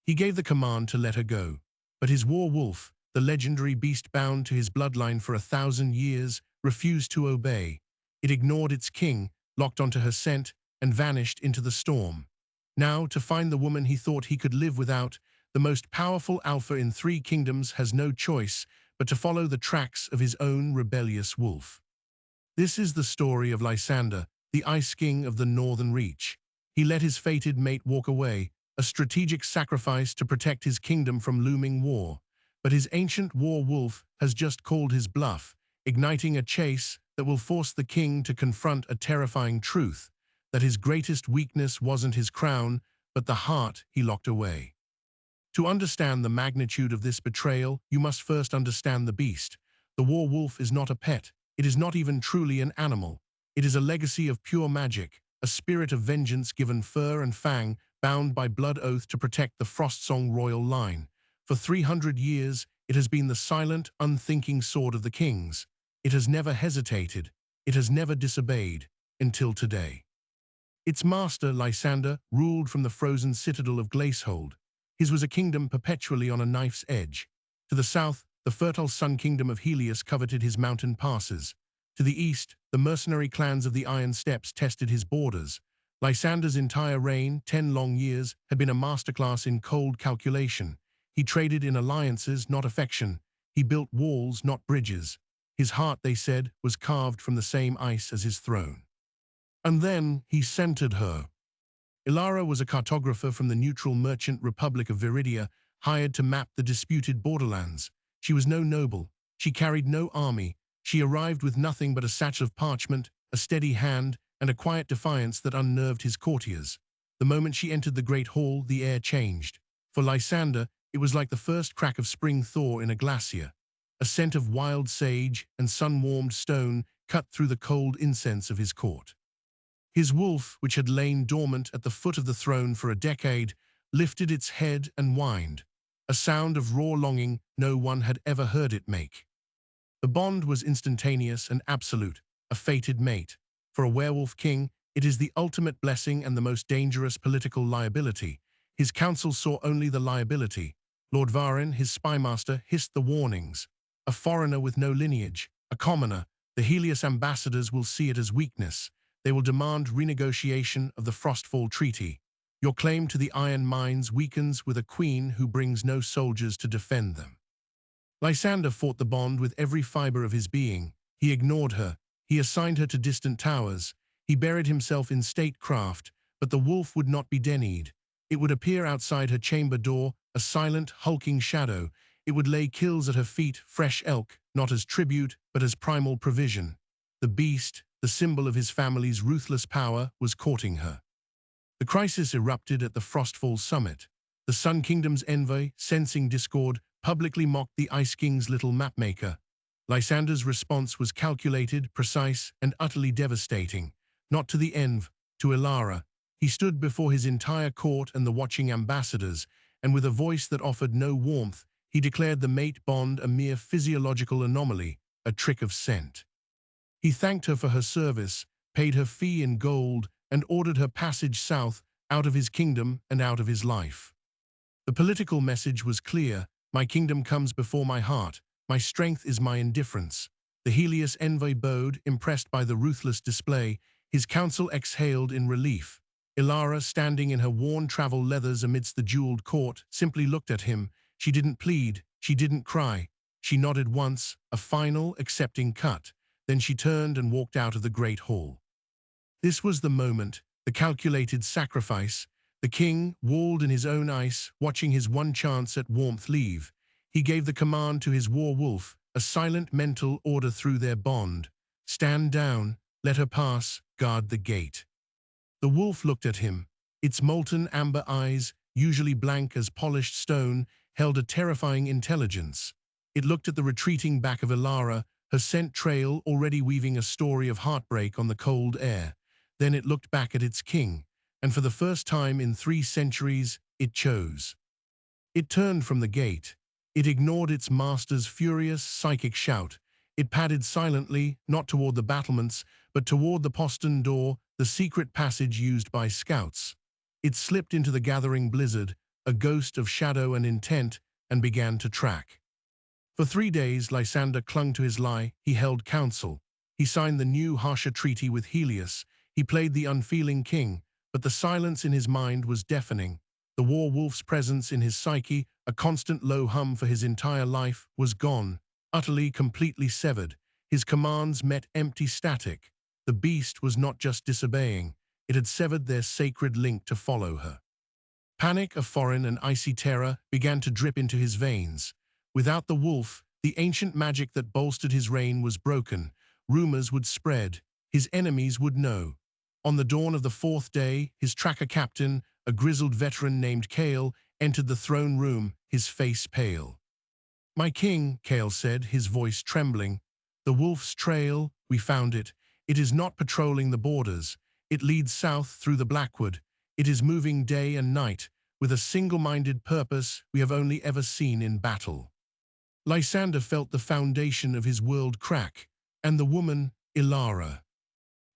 He gave the command to let her go. But his war wolf, the legendary beast bound to his bloodline for 1,000 years, refused to obey. It ignored its king, locked onto her scent, and vanished into the storm. Now, to find the woman he thought he could live without, the most powerful alpha in 3 kingdoms has no choice but to follow the tracks of his own rebellious wolf. This is the story of Lysander, the Ice King of the Northern Reach. He let his fated mate walk away, a strategic sacrifice to protect his kingdom from looming war. But his ancient war wolf has just called his bluff, igniting a chase that will force the king to confront a terrifying truth, that his greatest weakness wasn't his crown, but the heart he locked away. To understand the magnitude of this betrayal, you must first understand the beast. The war wolf is not a pet. It is not even truly an animal. It is a legacy of pure magic, a spirit of vengeance given fur and fang, bound by blood oath to protect the Frostsong royal line. For 300 years, it has been the silent, unthinking sword of the kings. It has never hesitated. It has never disobeyed, until today. Its master, Lysander, ruled from the frozen citadel of Glacehold. His was a kingdom perpetually on a knife's edge. To the south, the fertile sun kingdom of Helios coveted his mountain passes. To the east, the mercenary clans of the Iron Steppes tested his borders. Lysander's entire reign, 10 long years, had been a masterclass in cold calculation. He traded in alliances, not affection. He built walls, not bridges. His heart, they said, was carved from the same ice as his throne. And then he centered her. Ilara was a cartographer from the neutral merchant Republic of Viridia, hired to map the disputed borderlands. She was no noble. She carried no army. She arrived with nothing but a satchel of parchment, a steady hand, and a quiet defiance that unnerved his courtiers. The moment she entered the great hall, the air changed. For Lysander, it was like the first crack of spring thaw in a glacier. A scent of wild sage and sun-warmed stone cut through the cold incense of his court. His wolf, which had lain dormant at the foot of the throne for a decade, lifted its head and whined, a sound of raw longing no one had ever heard it make. The bond was instantaneous and absolute, a fated mate. For a werewolf king, it is the ultimate blessing and the most dangerous political liability. His council saw only the liability. Lord Varin, his spymaster, hissed the warnings. A foreigner with no lineage, a commoner, the Helios ambassadors will see it as weakness. They will demand renegotiation of the Frostfall Treaty. Your claim to the Iron Mines weakens with a queen who brings no soldiers to defend them. Lysander fought the bond with every fiber of his being. He ignored her. He assigned her to distant towers. He buried himself in statecraft, but the wolf would not be denied. It would appear outside her chamber door, a silent, hulking shadow. It would lay kills at her feet, fresh elk, not as tribute, but as primal provision. The beast, the symbol of his family's ruthless power, was courting her. The crisis erupted at the Frostfall summit. The Sun Kingdom's envoy, sensing discord, publicly mocked the Ice King's little mapmaker. Lysander's response was calculated, precise, and utterly devastating. Not to the env, to Ilara. He stood before his entire court and the watching ambassadors, and with a voice that offered no warmth, he declared the mate bond a mere physiological anomaly, a trick of scent. He thanked her for her service, paid her fee in gold, and ordered her passage south, out of his kingdom and out of his life. The political message was clear: my kingdom comes before my heart, my strength is my indifference. The Helios envoy bowed, impressed by the ruthless display. His council exhaled in relief. Ilara, standing in her worn travel leathers amidst the jeweled court, simply looked at him. She didn't plead, she didn't cry. She nodded once, a final, accepting cut. Then she turned and walked out of the great hall. This was the moment, the calculated sacrifice. The king, walled in his own ice, watching his one chance at warmth leave. He gave the command to his war wolf, a silent mental order through their bond. Stand down, let her pass, guard the gate. The wolf looked at him. Its molten amber eyes, usually blank as polished stone, held a terrifying intelligence. It looked at the retreating back of Ilara, her scent trail already weaving a story of heartbreak on the cold air. Then it looked back at its king, and for the first time in 3 centuries, it chose. It turned from the gate. It ignored its master's furious, psychic shout. It padded silently, not toward the battlements, but toward the postern door, the secret passage used by scouts. It slipped into the gathering blizzard, a ghost of shadow and intent, and began to track. For 3 days, Lysander clung to his lie. He held counsel. He signed the new, harsher treaty with Helios. He played the unfeeling king, but the silence in his mind was deafening. The war wolf's presence in his psyche, a constant low hum for his entire life, was gone, utterly, completely severed. His commands met empty static. The beast was not just disobeying, it had severed their sacred link to follow her. Panic, a foreign and icy terror, began to drip into his veins. Without the wolf, the ancient magic that bolstered his reign was broken. Rumors would spread. His enemies would know. On the dawn of the 4th day, his tracker captain, a grizzled veteran named Kale, entered the throne room, his face pale. "My king," Kale said, his voice trembling, "the wolf's trail, we found it. It is not patrolling the borders. It leads south through the Blackwood. It is moving day and night, with a single-minded purpose we have only ever seen in battle." Lysander felt the foundation of his world crack. And the woman, Ilara.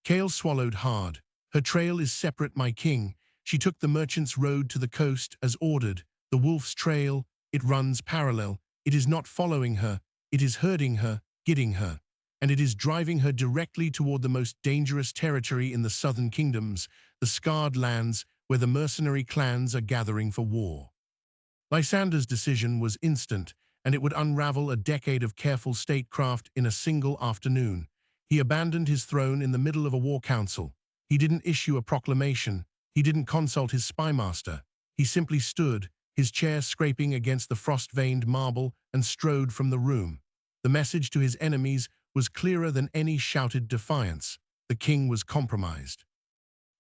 Kale swallowed hard. "Her trail is separate, my king. She took the merchant's road to the coast as ordered. The wolf's trail, it runs parallel. It is not following her. It is herding her, getting her. And it is driving her directly toward the most dangerous territory in the southern kingdoms, the scarred lands where the mercenary clans are gathering for war." Lysander's decision was instant, and it would unravel a decade of careful statecraft in a single afternoon. He abandoned his throne in the middle of a war council. He didn't issue a proclamation. He didn't consult his spymaster. He simply stood, his chair scraping against the frost-veined marble, and strode from the room. The message to his enemies was clearer than any shouted defiance. The king was compromised.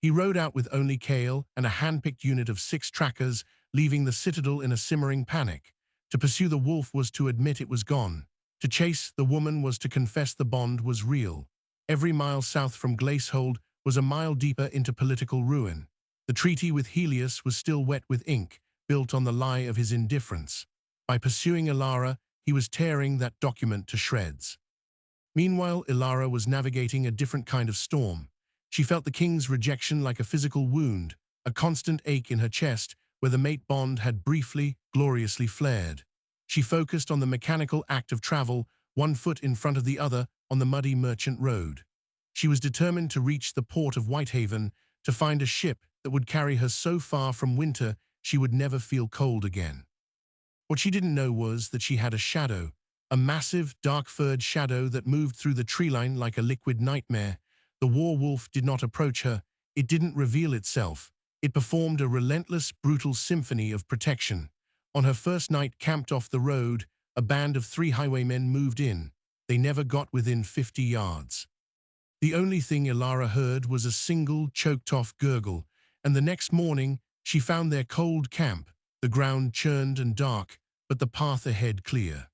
He rode out with only Kale and a hand-picked unit of 6 trackers, leaving the citadel in a simmering panic. To pursue the wolf was to admit it was gone. To chase the woman was to confess the bond was real. Every mile south from Glacehold was a mile deeper into political ruin. The treaty with Helios was still wet with ink, built on the lie of his indifference. By pursuing Ilara, he was tearing that document to shreds. Meanwhile, Ilara was navigating a different kind of storm. She felt the king's rejection like a physical wound, a constant ache in her chest where the mate bond had briefly, gloriously flared. She focused on the mechanical act of travel, one foot in front of the other on the muddy merchant road. She was determined to reach the port of Whitehaven, to find a ship that would carry her so far from winter she would never feel cold again. What she didn't know was that she had a shadow, a massive, dark-furred shadow that moved through the tree line like a liquid nightmare. The war wolf did not approach her. It didn't reveal itself. It performed a relentless, brutal symphony of protection. On her first night camped off the road, a band of 3 highwaymen moved in. They never got within 50 yards. The only thing Ilara heard was a single, choked-off gurgle, and the next morning she found their cold camp, the ground churned and dark, but the path ahead clear.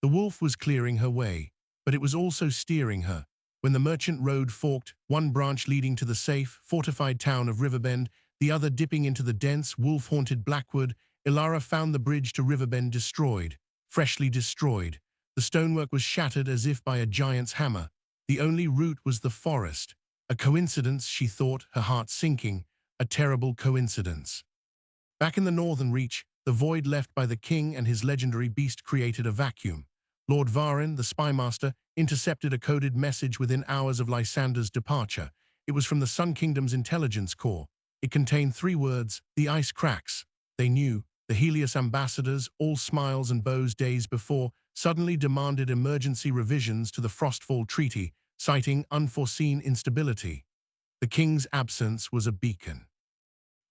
The wolf was clearing her way, but it was also steering her. When the merchant road forked, one branch leading to the safe, fortified town of Riverbend, the other dipping into the dense, wolf-haunted Blackwood, Ilara found the bridge to Riverbend destroyed, freshly destroyed. The stonework was shattered as if by a giant's hammer. The only route was the forest. A coincidence, she thought, her heart sinking, a terrible coincidence. Back in the northern reach, the void left by the king and his legendary beast created a vacuum. Lord Varin, the spymaster, intercepted a coded message within hours of Lysander's departure. It was from the Sun Kingdom's intelligence corps. It contained 3 words: "The ice cracks." They knew. The Helios ambassadors, all smiles and bows days before, suddenly demanded emergency revisions to the Frostfall Treaty, citing unforeseen instability. The king's absence was a beacon.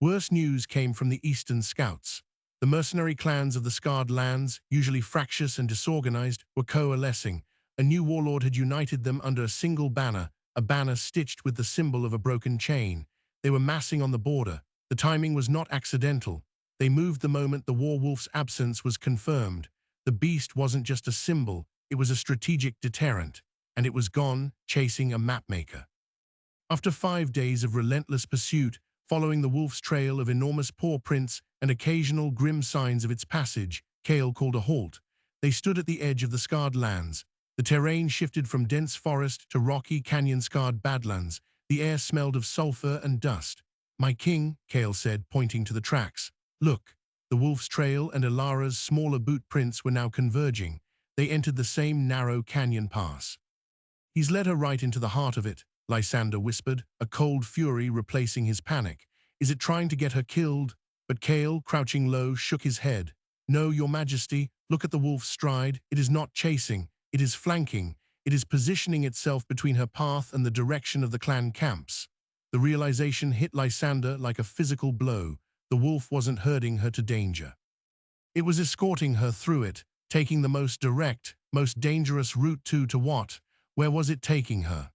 Worse news came from the Eastern Scouts. The mercenary clans of the scarred lands, usually fractious and disorganized, were coalescing. A new warlord had united them under a single banner, a banner stitched with the symbol of a broken chain. They were massing on the border. The timing was not accidental. They moved the moment the war-wolf's absence was confirmed. The beast wasn't just a symbol, it was a strategic deterrent. And it was gone, chasing a mapmaker. After 5 days of relentless pursuit, following the wolf's trail of enormous paw prints and occasional grim signs of its passage, Kale called a halt. They stood at the edge of the scarred lands. The terrain shifted from dense forest to rocky, canyon-scarred badlands. The air smelled of sulfur and dust. "My king," Kale said, pointing to the tracks. "Look." The wolf's trail and Ilara's smaller boot prints were now converging. They entered the same narrow canyon pass. "He's led her right into the heart of it," Lysander whispered, a cold fury replacing his panic. "Is it trying to get her killed?" But Kale, crouching low, shook his head. "No, your majesty, look at the wolf's stride. It is not chasing, it is flanking. It is positioning itself between her path and the direction of the clan camps." The realization hit Lysander like a physical blow. The wolf wasn't herding her to danger. It was escorting her through it, taking the most direct, most dangerous route to what? Where was it taking her?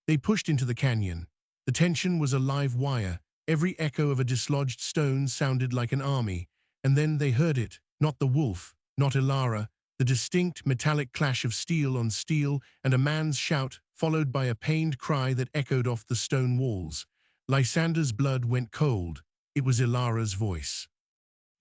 They pushed into the canyon. The tension was a live wire. Every echo of a dislodged stone sounded like an army. And then they heard it, not the wolf, not Ilara, the distinct metallic clash of steel on steel and a man's shout, followed by a pained cry that echoed off the stone walls. Lysander's blood went cold. It was Ilara's voice.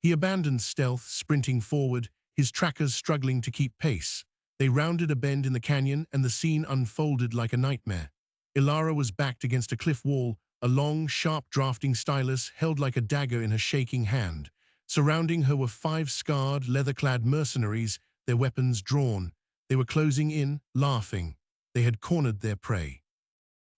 He abandoned stealth, sprinting forward, his trackers struggling to keep pace. They rounded a bend in the canyon and the scene unfolded like a nightmare. Ilara was backed against a cliff wall, a long, sharp drafting stylus held like a dagger in her shaking hand. Surrounding her were 5 scarred, leather-clad mercenaries, their weapons drawn. They were closing in, laughing. They had cornered their prey.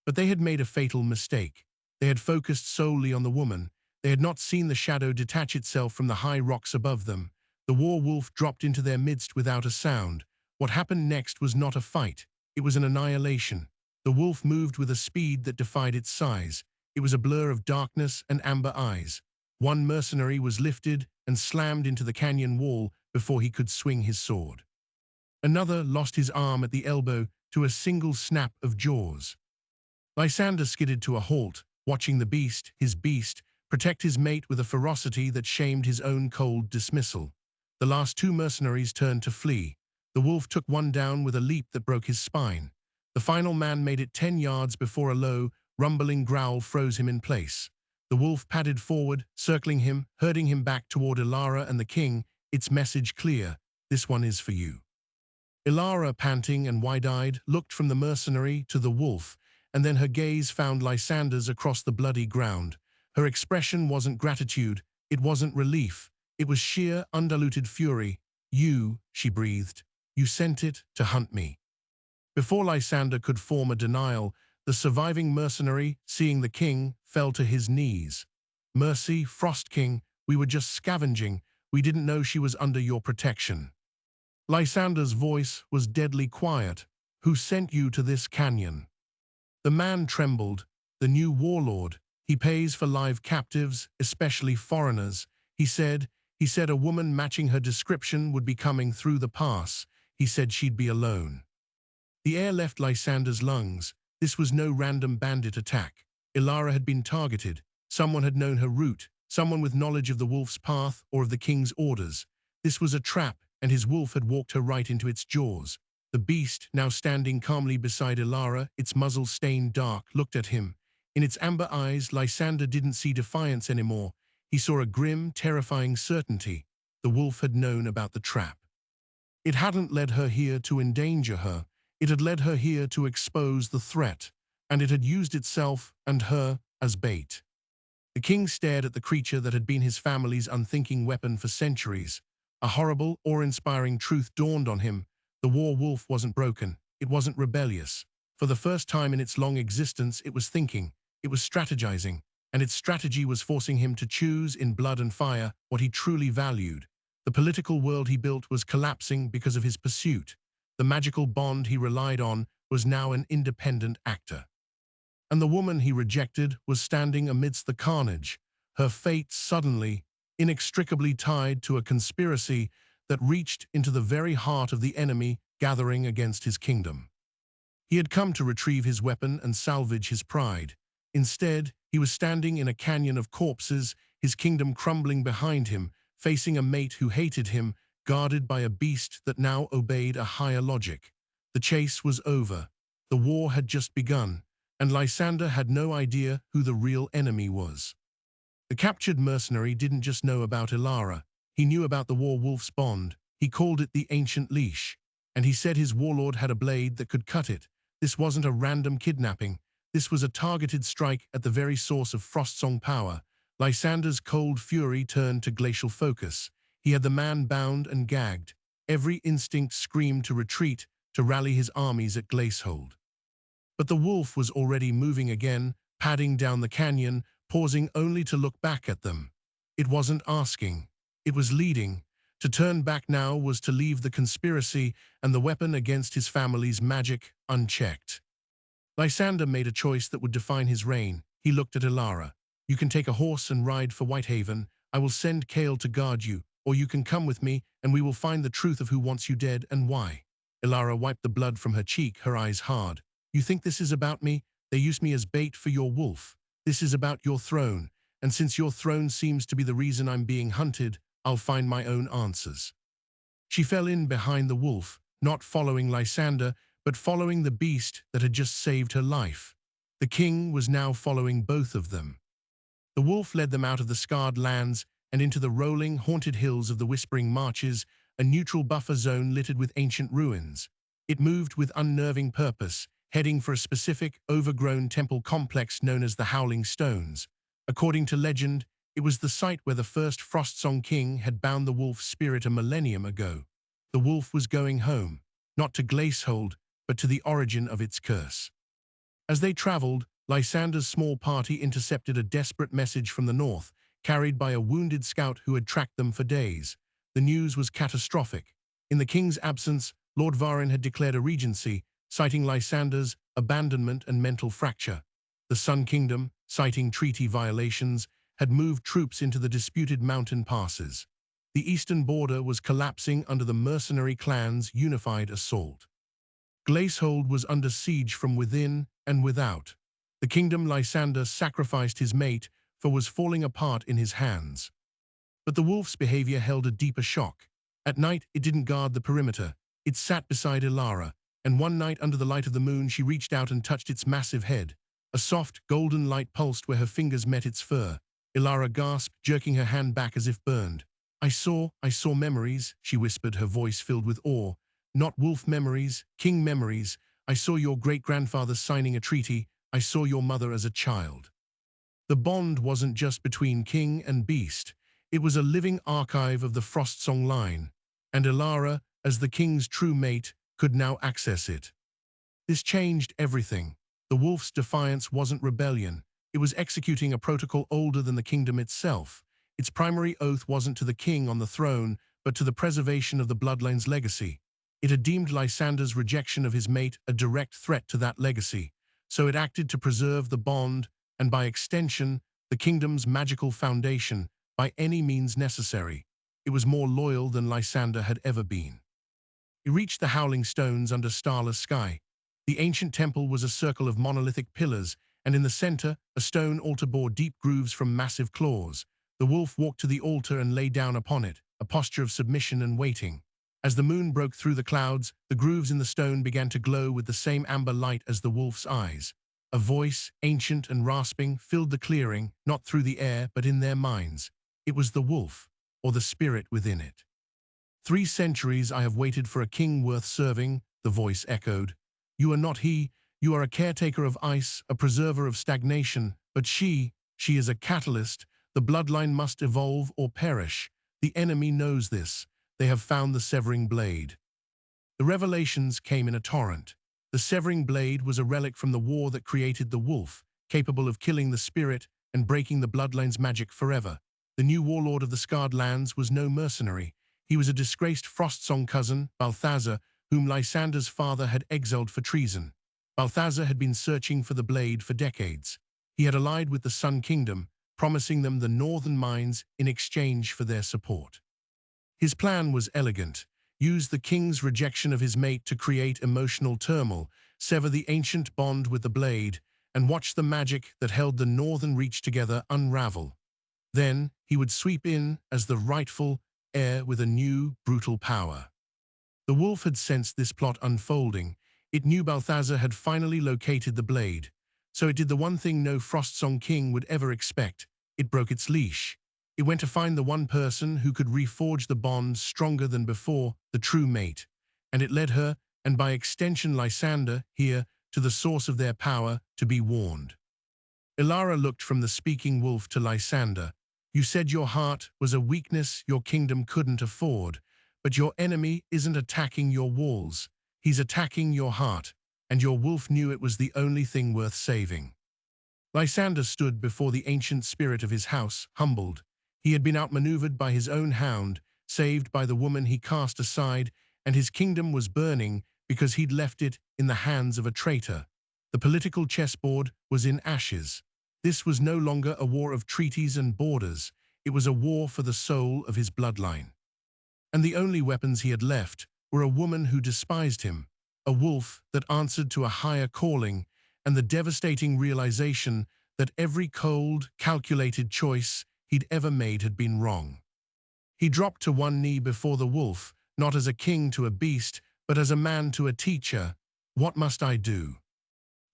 But they had made a fatal mistake. They had focused solely on the woman. They had not seen the shadow detach itself from the high rocks above them. The war wolf dropped into their midst without a sound. What happened next was not a fight. It was an annihilation. The wolf moved with a speed that defied its size. It was a blur of darkness and amber eyes. One mercenary was lifted and slammed into the canyon wall before he could swing his sword. Another lost his arm at the elbow to a single snap of jaws. Lysander skidded to a halt, watching the beast, his beast, protect his mate with a ferocity that shamed his own cold dismissal. The last 2 mercenaries turned to flee. The wolf took one down with a leap that broke his spine. The final man made it 10 yards before a low, rumbling growl froze him in place. The wolf padded forward, circling him, herding him back toward Ilara and the king, its message clear: "This one is for you." Ilara, panting and wide-eyed, looked from the mercenary to the wolf, and then her gaze found Lysander's across the bloody ground. Her expression wasn't gratitude, it wasn't relief. It was sheer, undiluted fury. "You," she breathed, "you sent it to hunt me." Before Lysander could form a denial, the surviving mercenary, seeing the king, fell to his knees. "Mercy, Frost King, we were just scavenging. We didn't know she was under your protection." Lysander's voice was deadly quiet. "Who sent you to this canyon?" The man trembled. "The new warlord. He pays for live captives, especially foreigners. He said a woman matching her description would be coming through the pass. He said she'd be alone." The air left Lysander's lungs. This was no random bandit attack. Ilara had been targeted. Someone had known her route, someone with knowledge of the wolf's path or of the king's orders. This was a trap, and his wolf had walked her right into its jaws. The beast, now standing calmly beside Ilara, its muzzle stained dark, looked at him. In its amber eyes, Lysander didn't see defiance anymore. He saw a grim, terrifying certainty. The wolf had known about the trap. It hadn't led her here to endanger her. It had led her here to expose the threat, and it had used itself and her as bait. The king stared at the creature that had been his family's unthinking weapon for centuries. A horrible, awe-inspiring truth dawned on him. The war wolf wasn't broken. It wasn't rebellious. For the first time in its long existence, it was thinking. It was strategizing. And its strategy was forcing him to choose in blood and fire what he truly valued. The political world he built was collapsing because of his pursuit. The magical bond he relied on was now an independent actor. And the woman he rejected was standing amidst the carnage, her fate suddenly, inextricably tied to a conspiracy that reached into the very heart of the enemy gathering against his kingdom. He had come to retrieve his weapon and salvage his pride. Instead, he was standing in a canyon of corpses, his kingdom crumbling behind him, facing a mate who hated him, guarded by a beast that now obeyed a higher logic. The chase was over. The war had just begun, and Lysander had no idea who the real enemy was. The captured mercenary didn't just know about Ilara. He knew about the war wolf's bond. He called it the ancient leash, and he said his warlord had a blade that could cut it. This wasn't a random kidnapping. This was a targeted strike at the very source of Frostsong power. Lysander's cold fury turned to glacial focus. He had the man bound and gagged. Every instinct screamed to retreat, to rally his armies at Glacehold. But the wolf was already moving again, padding down the canyon, pausing only to look back at them. It wasn't asking. It was leading. To turn back now was to leave the conspiracy and the weapon against his family's magic unchecked. Lysander made a choice that would define his reign. He looked at Ilara. You can take a horse and ride for Whitehaven. I will send Kale to guard you, or you can come with me and we will find the truth of who wants you dead and why. Ilara wiped the blood from her cheek, her eyes hard. You think this is about me? They use me as bait for your wolf. This is about your throne, and since your throne seems to be the reason I'm being hunted, I'll find my own answers. She fell in behind the wolf, not following Lysander, but following the beast that had just saved her life. The king was now following both of them. The wolf led them out of the scarred lands and into the rolling, haunted hills of the Whispering Marches, a neutral buffer zone littered with ancient ruins. It moved with unnerving purpose, heading for a specific, overgrown temple complex known as the Howling Stones. According to legend, it was the site where the first Frostsong king had bound the wolf's spirit a millennium ago. The wolf was going home, not to Glacehold, but to the origin of its curse. As they traveled, Lysander's small party intercepted a desperate message from the north, carried by a wounded scout who had tracked them for days. The news was catastrophic. In the king's absence, Lord Varin had declared a regency, citing Lysander's abandonment and mental fracture. The Sun Kingdom, citing treaty violations, had moved troops into the disputed mountain passes. The eastern border was collapsing under the mercenary clan's unified assault. Glacehold was under siege from within and without. The kingdom Lysander sacrificed his mate for was falling apart in his hands. But the wolf's behavior held a deeper shock. At night, it didn't guard the perimeter. It sat beside Ilara, and one night under the light of the moon she reached out and touched its massive head. A soft, golden light pulsed where her fingers met its fur. Ilara gasped, jerking her hand back as if burned. I saw memories, she whispered, her voice filled with awe. Not wolf memories, king memories. I saw your great-grandfather signing a treaty. I saw your mother as a child. The bond wasn't just between king and beast. It was a living archive of the Frostsong line, and Ilara, as the king's true mate, could now access it. This changed everything. The wolf's defiance wasn't rebellion. It was executing a protocol older than the kingdom itself. Its primary oath wasn't to the king on the throne, but to the preservation of the bloodline's legacy. It had deemed Lysander's rejection of his mate a direct threat to that legacy, so it acted to preserve the bond, and by extension, the kingdom's magical foundation, by any means necessary. It was more loyal than Lysander had ever been. He reached the Howling Stones under starless sky. The ancient temple was a circle of monolithic pillars, and in the center, a stone altar bore deep grooves from massive claws. The wolf walked to the altar and lay down upon it, a posture of submission and waiting. As the moon broke through the clouds, the grooves in the stone began to glow with the same amber light as the wolf's eyes. A voice, ancient and rasping, filled the clearing, not through the air, but in their minds. It was the wolf, or the spirit within it. 3 centuries I have waited for a king worth serving, the voice echoed. You are not he, you are a caretaker of ice, a preserver of stagnation, but she is a catalyst. The bloodline must evolve or perish. The enemy knows this. They have found the severing blade. The revelations came in a torrent. The severing blade was a relic from the war that created the wolf, capable of killing the spirit and breaking the bloodline's magic forever. The new warlord of the Scarred Lands was no mercenary. He was a disgraced Frostsong cousin, Balthazar, whom Lysander's father had exiled for treason. Balthazar had been searching for the blade for decades. He had allied with the Sun Kingdom, promising them the northern mines in exchange for their support. His plan was elegant. Use the king's rejection of his mate to create emotional turmoil, sever the ancient bond with the blade, and watch the magic that held the northern reach together unravel. Then he would sweep in as the rightful heir with a new, brutal power. The wolf had sensed this plot unfolding. It knew Balthazar had finally located the blade. So it did the one thing no Frostsong king would ever expect. It broke its leash. It went to find the one person who could reforge the bond stronger than before, the true mate. And it led her, and by extension Lysander, here, to the source of their power, to be warned. Ilara looked from the speaking wolf to Lysander. You said your heart was a weakness your kingdom couldn't afford, but your enemy isn't attacking your walls. He's attacking your heart, and your wolf knew it was the only thing worth saving. Lysander stood before the ancient spirit of his house, humbled. He had been outmaneuvered by his own hound, saved by the woman he cast aside, and his kingdom was burning because he'd left it in the hands of a traitor. The political chessboard was in ashes. This was no longer a war of treaties and borders. It was a war for the soul of his bloodline. And the only weapons he had left were a woman who despised him, a wolf that answered to a higher calling, and the devastating realization that every cold, calculated choice he'd ever made had been wrong. He dropped to one knee before the wolf, not as a king to a beast, but as a man to a teacher. What must I do?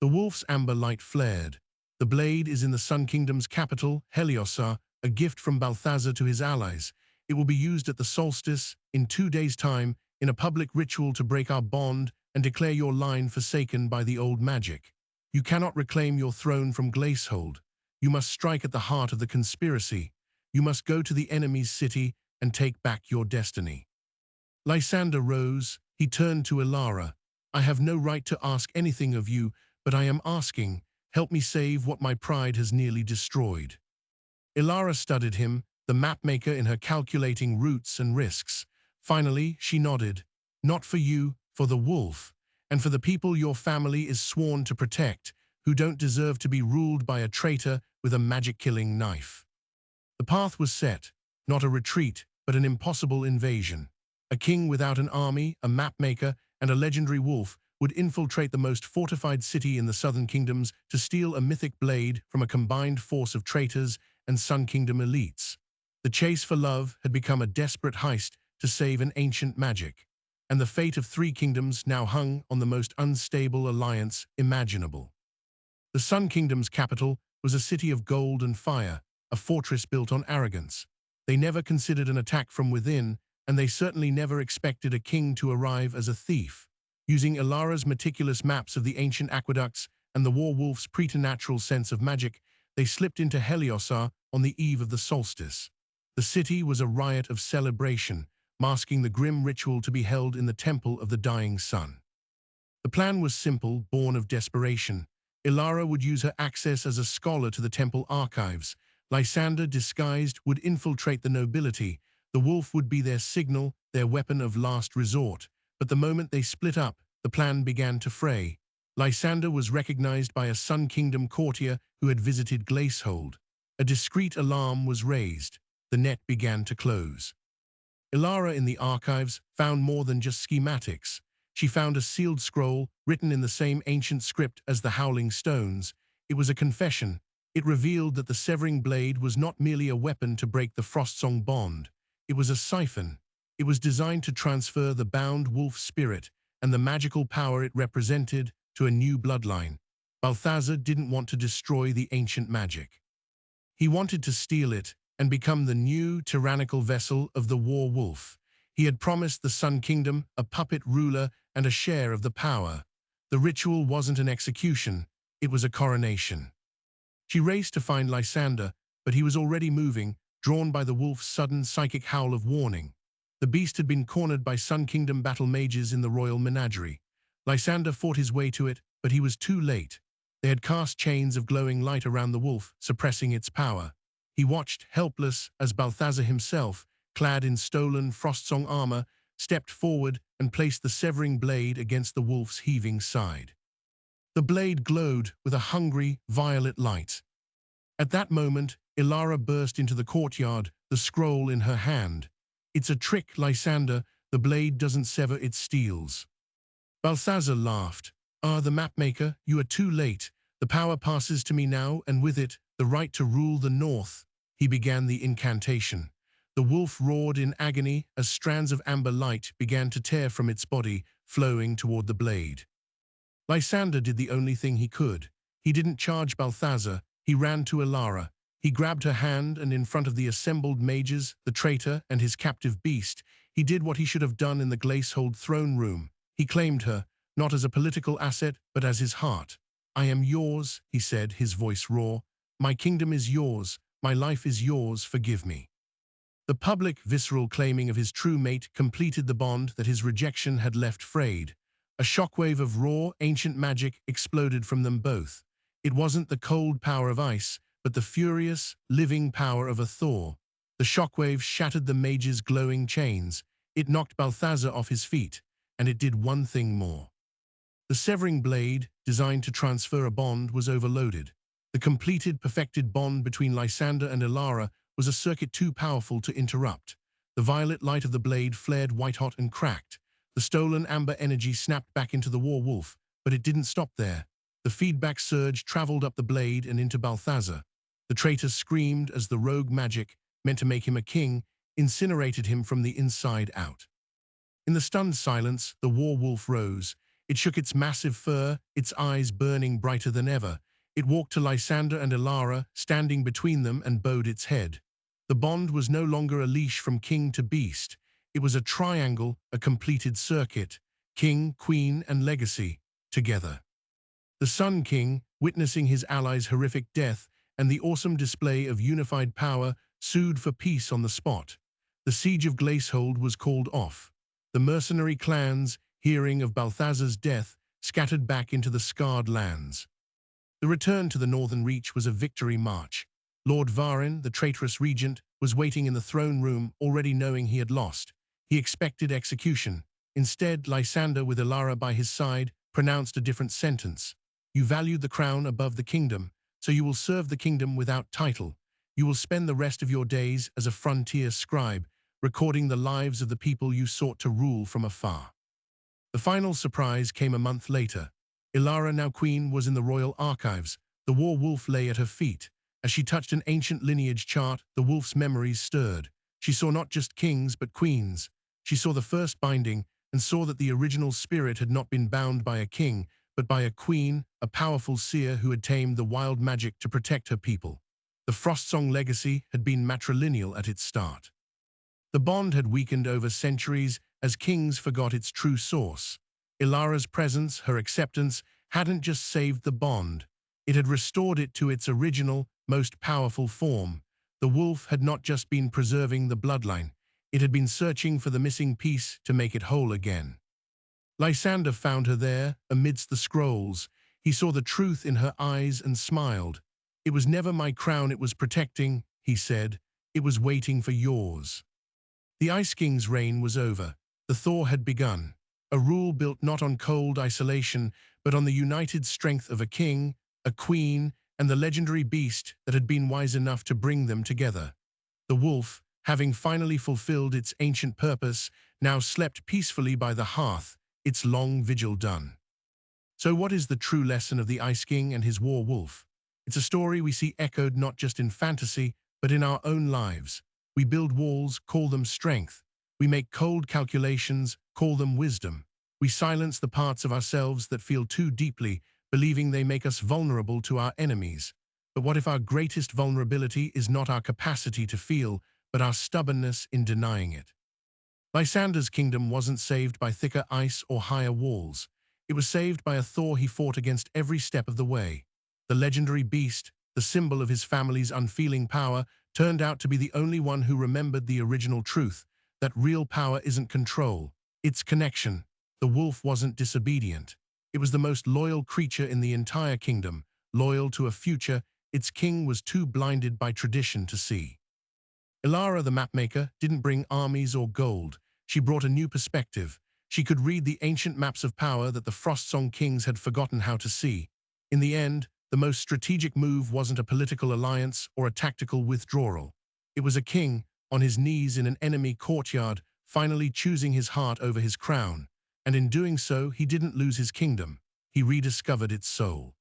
The wolf's amber light flared. The blade is in the Sun Kingdom's capital, Heliosar, a gift from Balthazar to his allies. It will be used at the solstice, in 2 days' time, in a public ritual to break our bond and declare your line forsaken by the old magic. You cannot reclaim your throne from Glacehold. You must strike at the heart of the conspiracy. You must go to the enemy's city and take back your destiny. Lysander rose. He turned to Ilara. I have no right to ask anything of you, but I am asking, help me save what my pride has nearly destroyed. Ilara studied him, the mapmaker in her calculating routes and risks. Finally, she nodded. Not for you, for the wolf, and for the people your family is sworn to protect, who don't deserve to be ruled by a traitor with a magic-killing knife. The path was set, not a retreat, but an impossible invasion. A king without an army, a mapmaker, and a legendary wolf would infiltrate the most fortified city in the Southern Kingdoms to steal a mythic blade from a combined force of traitors and Sun Kingdom elites. The chase for love had become a desperate heist to save an ancient magic, and the fate of 3 kingdoms now hung on the most unstable alliance imaginable. The Sun Kingdom's capital was a city of gold and fire, a fortress built on arrogance. They never considered an attack from within, and they certainly never expected a king to arrive as a thief. Using Ilara's meticulous maps of the ancient aqueducts and the war wolf's preternatural sense of magic, they slipped into Heliosar on the eve of the solstice. The city was a riot of celebration, masking the grim ritual to be held in the Temple of the Dying Sun. The plan was simple, born of desperation. Ilara would use her access as a scholar to the temple archives. Lysander, disguised, would infiltrate the nobility. The wolf would be their signal, their weapon of last resort. But the moment they split up, the plan began to fray. Lysander was recognized by a Sun Kingdom courtier who had visited Glacehold. A discreet alarm was raised. The net began to close. Ilara in the archives found more than just schematics. She found a sealed scroll written in the same ancient script as the Howling Stones. It was a confession. It revealed that the severing blade was not merely a weapon to break the Frostsong bond. It was a siphon. It was designed to transfer the bound wolf spirit and the magical power it represented to a new bloodline. Balthazar didn't want to destroy the ancient magic. He wanted to steal it and become the new tyrannical vessel of the war wolf. He had promised the Sun Kingdom a puppet ruler and a share of the power. The ritual wasn't an execution, it was a coronation. She raced to find Lysander, but he was already moving, drawn by the wolf's sudden psychic howl of warning. The beast had been cornered by Sun Kingdom battle mages in the royal menagerie. Lysander fought his way to it, but he was too late. They had cast chains of glowing light around the wolf, suppressing its power. He watched, helpless, as Balthazar himself, clad in stolen Frostsong armor, stepped forward and placed the severing blade against the wolf's heaving side. The blade glowed with a hungry, violet light. At that moment, Ilara burst into the courtyard, the scroll in her hand. It's a trick, Lysander. The blade doesn't sever, it steals. Balthazar laughed. Ah, the mapmaker, you are too late. The power passes to me now, and with it, the right to rule the north. He began the incantation. The wolf roared in agony as strands of amber light began to tear from its body, flowing toward the blade. Lysander did the only thing he could. He didn't charge Balthazar. He ran to Ilara. He grabbed her hand, and in front of the assembled mages, the traitor, and his captive beast, he did what he should have done in the Glacehold throne room. He claimed her, not as a political asset, but as his heart. I am yours, he said, his voice raw. My kingdom is yours, my life is yours, forgive me. The public, visceral claiming of his true mate completed the bond that his rejection had left frayed. A shockwave of raw, ancient magic exploded from them both. It wasn't the cold power of ice, but the furious, living power of a Thor. The shockwave shattered the mage's glowing chains. It knocked Balthazar off his feet, and it did one thing more. The severing blade, designed to transfer a bond, was overloaded. The completed, perfected bond between Lysander and Elara was a circuit too powerful to interrupt. The violet light of the blade flared white-hot and cracked. The stolen amber energy snapped back into the war wolf, but it didn't stop there. The feedback surge traveled up the blade and into Balthazar. The traitor screamed as the rogue magic, meant to make him a king, incinerated him from the inside out. In the stunned silence, the war wolf rose. It shook its massive fur, its eyes burning brighter than ever. It walked to Lysander and Elara, standing between them, and bowed its head. The bond was no longer a leash from king to beast. It was a triangle, a completed circuit. King, queen, and legacy, together. The Sun King, witnessing his ally's horrific death and the awesome display of unified power, sued for peace on the spot. The siege of Glacehold was called off. The mercenary clans, hearing of Balthazar's death, scattered back into the scarred lands. The return to the Northern Reach was a victory march. Lord Varin, the traitorous regent, was waiting in the throne room, already knowing he had lost. He expected execution. Instead, Lysander, with Elara by his side, pronounced a different sentence. You valued the crown above the kingdom, so you will serve the kingdom without title. You will spend the rest of your days as a frontier scribe, recording the lives of the people you sought to rule from afar. The final surprise came a month later. Elara, now queen, was in the royal archives. The war wolf lay at her feet. As she touched an ancient lineage chart, the wolf's memories stirred. She saw not just kings, but queens. She saw the first binding, and saw that the original spirit had not been bound by a king, but by a queen, a powerful seer who had tamed the wild magic to protect her people. The Frostsong legacy had been matrilineal at its start. The bond had weakened over centuries as kings forgot its true source. Elara's presence, her acceptance, hadn't just saved the bond. It had restored it to its original, most powerful form. The wolf had not just been preserving the bloodline. It had been searching for the missing piece to make it whole again. Lysander found her there, amidst the scrolls. He saw the truth in her eyes and smiled. It was never my crown it was protecting, he said. It was waiting for yours. The Ice King's reign was over. The thaw had begun. A rule built not on cold isolation, but on the united strength of a king, a queen, and the legendary beast that had been wise enough to bring them together. The wolf, having finally fulfilled its ancient purpose, now slept peacefully by the hearth, its long vigil done. So what is the true lesson of the Ice King and his war wolf? It's a story we see echoed not just in fantasy, but in our own lives. We build walls, call them strength. We make cold calculations, call them wisdom. We silence the parts of ourselves that feel too deeply, believing they make us vulnerable to our enemies. But what if our greatest vulnerability is not our capacity to feel, but our stubbornness in denying it? Lysander's kingdom wasn't saved by thicker ice or higher walls. It was saved by a Thor he fought against every step of the way. The legendary beast, the symbol of his family's unfeeling power, turned out to be the only one who remembered the original truth, that real power isn't control, it's connection. The wolf wasn't disobedient. It was the most loyal creature in the entire kingdom, loyal to a future its king was too blinded by tradition to see. Elara the mapmaker didn't bring armies or gold. She brought a new perspective. She could read the ancient maps of power that the Frostsong kings had forgotten how to see. In the end, the most strategic move wasn't a political alliance or a tactical withdrawal. It was a king, on his knees in an enemy courtyard, finally choosing his heart over his crown. And in doing so, he didn't lose his kingdom. He rediscovered its soul.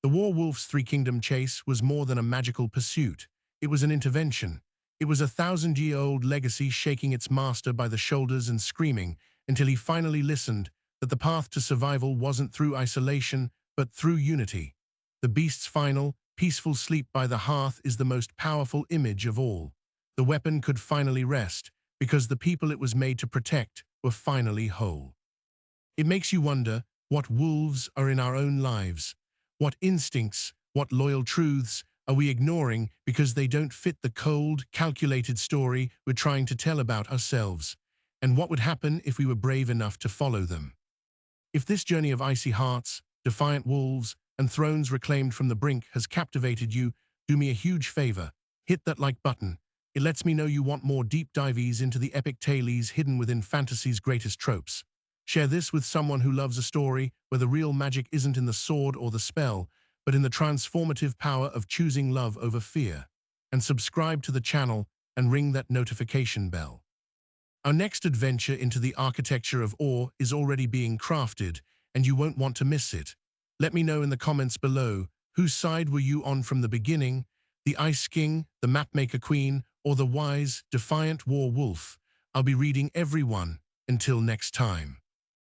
The War Wolf's three-kingdom chase was more than a magical pursuit. It was an intervention. It was a 1,000-year-old legacy shaking its master by the shoulders and screaming until he finally listened that the path to survival wasn't through isolation, but through unity. The beast's final, peaceful sleep by the hearth is the most powerful image of all. The weapon could finally rest, because the people it was made to protect were finally whole. It makes you wonder what wolves are in our own lives, what instincts, what loyal truths are we ignoring because they don't fit the cold, calculated story we're trying to tell about ourselves? And what would happen if we were brave enough to follow them? If this journey of icy hearts, defiant wolves, and thrones reclaimed from the brink has captivated you, do me a huge favor. Hit that like button. It lets me know you want more deep dives into the epic tales hidden within fantasy's greatest tropes. Share this with someone who loves a story where the real magic isn't in the sword or the spell, but in the transformative power of choosing love over fear. And subscribe to the channel and ring that notification bell. Our next adventure into the architecture of awe is already being crafted, and you won't want to miss it. Let me know in the comments below, whose side were you on from the beginning? The Ice King, the Mapmaker Queen, or the wise, defiant War Wolf? I'll be reading every one. Until next time.